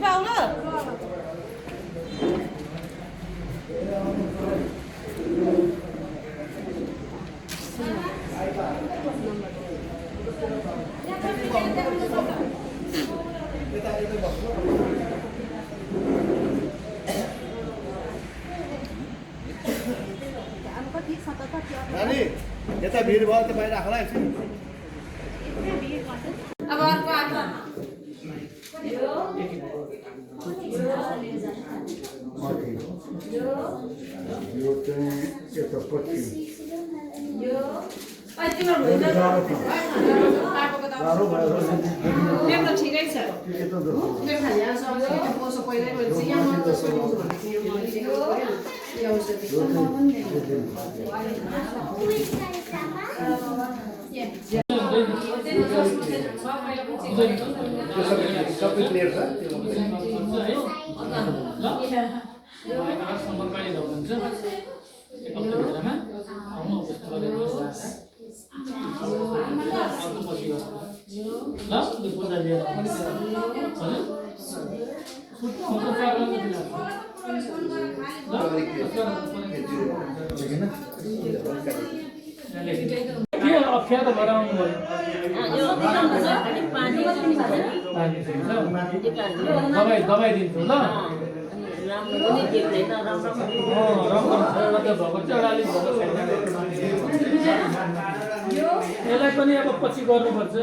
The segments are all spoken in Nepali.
पाउन नानी यता भिड भयो त बाहिर राखला एकछिन अब अर्को आएको यो चाहिँ यता पछि मेरो त ठिकै छ सबै क्लियर छ के अप्ठ्यारो गराउनु भयो दबाई दिन्छु ल यसलाई पनि अब पछि गर्नुपर्छ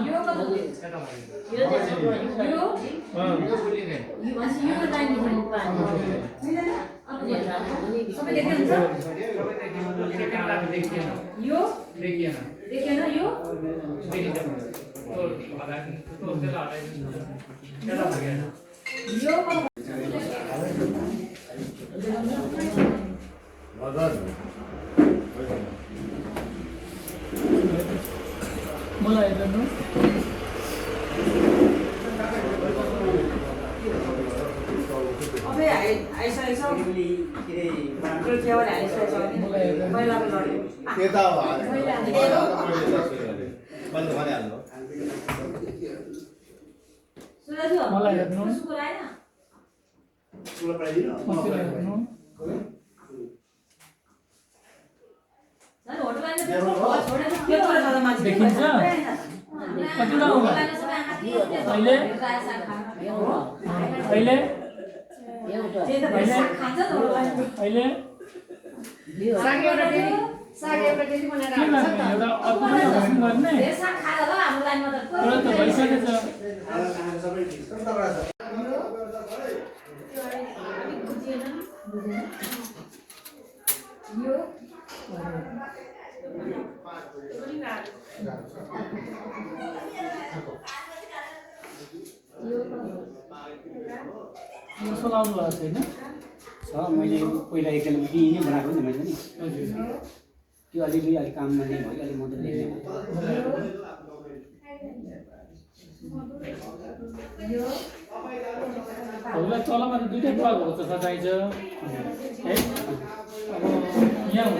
मलाई हेर्नु मलाई हेर्नु देखिन्छ कति अहिले अहिले अहिले एउटा अर्को गर्ने त भइसकेछ चलाउनु भएको छैन मैले पहिला एकजना दिने बनाएको नि मैले नि त्यो अलिअलि अलिक काममा नै भयो अलिक मात्रै लेख्ने हामीलाई तलमा त दुईटै भागहरू त चाहिन्छ है अब यहाँ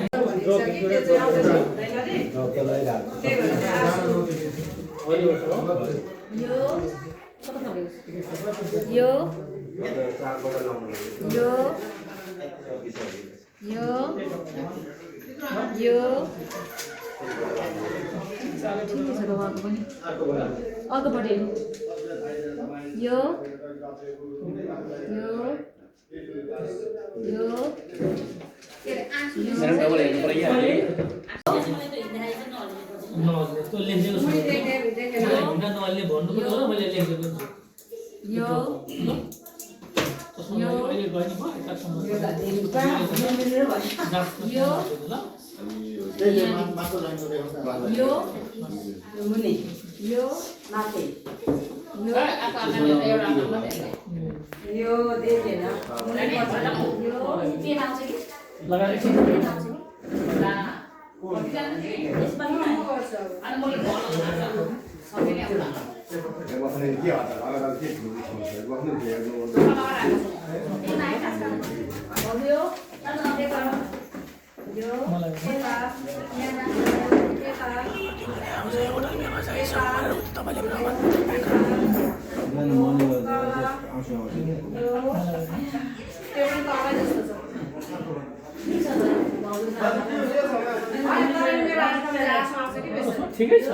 ठिकै छ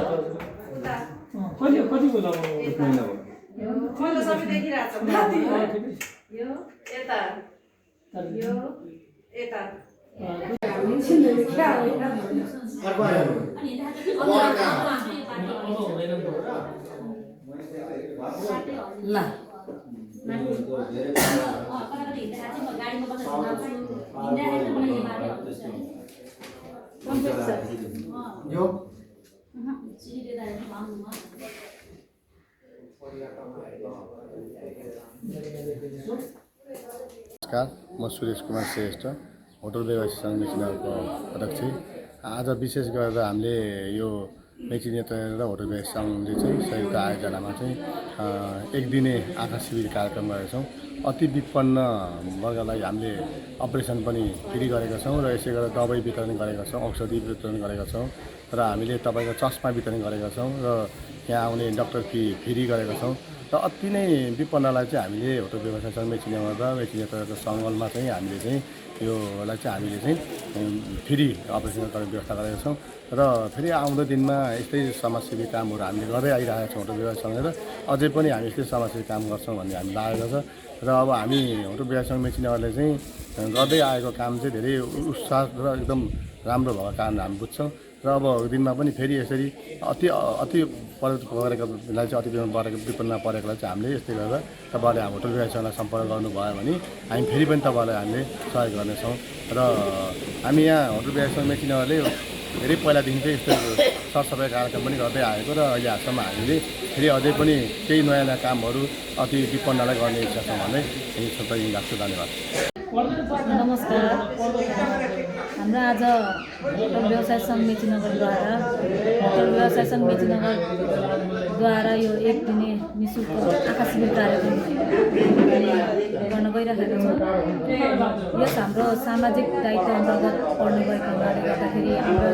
कति कतिको लगाउनु सबै देखिरहेको छ ठिकै छ यो यता यो यता नमस्कार, म सुरेश कुमार श्रेष्ठ, होटल व्यवसाय सङ्घ मेचिनगरको अध्यक्ष। आज विशेष गरेर हामीले यो मेचिनेतर र होटल व्यवसाय सङ्घले चाहिँ संयुक्त आयोजनामा चाहिँ एक दिने आँखा शिविर कार्यक्रम गरेका छौँ। अति विपन्न वर्गलाई हामीले अपरेसन पनि फ्री गरेका छौँ र यसै गरेर दबाई वितरण गरेका छौँ, औषधि वितरण गरेका छौँ र हामीले तपाईँको चस्मा वितरण गरेका छौँ र यहाँ आउने डाक्टर फी फ्री गरेका छौँ। र अति नै विपन्नलाई चाहिँ हामीले होटल व्यवसाय सङ्घ मेचिनेतर र मेचिनेतरको सङ्घमा चाहिँ हामीले चाहिँ योलाई चाहिँ हामीले चाहिँ फ्री अपरेसन गर्ने व्यवस्था गरेका छौँ र फेरि आउँदो दिनमा यस्तै समाजसेवी कामहरू हामीले गर्दै आइरहेका छौँ होटल व्यवसाय सङ्घ र अझै पनि हामी यस्तै समाजसेवी काम गर्छौँ भन्ने हामी लागेको छ र अब हामी होटल व्यवसाय सङ्घ मेचिनेतरले चाहिँ गर्दै आएको काम चाहिँ धेरै उत्साह र एकदम राम्रो भएको कारण हामी बुझ्छौँ र अब दिनमा पनि फेरि यसरी अति परेकोलाई चाहिँ अति विपन्न परेकोलाई चाहिँ हामीले यस्तै गरेर तपाईँहरूले हाम्रो होटल व्यवसायलाई सम्पर्क गर्नुभयो भने हामी फेरि पनि तपाईँहरूलाई हामीले सहयोग गर्नेछौँ र हामी यहाँ होटल व्यवसाय मेचिनगरले धेरै पहिलादेखि चाहिँ यस्तो सरसफाइ कार्यक्रम पनि गर्दै आएको र अहिले हालसम्म हामीले फेरि अझै पनि केही नयाँ नयाँ कामहरू अति विपन्नलाई गर्ने इच्छा छ भन्दै यही सबै राख्छु। धन्यवाद। नमस्कार, हाम्रो आज होटल व्यवसाय सङ्घ मेचिनगरद्वारा यो एक दिने निःशुल्क आँखा शिविर कार्यक्रम गर्न गइरहेको छौँ। यस हाम्रो सामाजिक दायित्व अन्तर्गत पर्ने भएको हुनाले गर्दाखेरि हाम्रो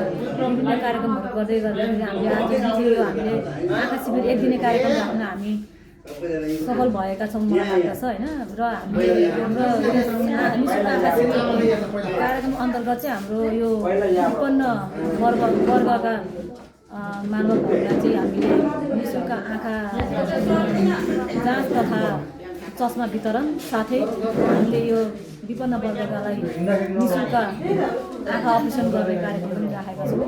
विभिन्न कार्यक्रमहरू गर्दै गर्दाखेरि हामीले आज यो हामीले आँखा शिविर एक दिने कार्यक्रम राख्न हामी सफल भएका छौँ मलाई लाग्दछ होइन। र हाम्रो निःशुल्क आँखा शिविर कार्यक्रम अन्तर्गत चाहिँ हाम्रो यो विपन्न वर्गका मानवहरूलाई चाहिँ हामीले निःशुल्क आँखा जाँच तथा चस्मा वितरण साथै हामीले यो विपन्न वर्गकालाई निःशुल्क आँखा अपरेसन गर्ने कार्यक्रम पनि राखेका छौँ।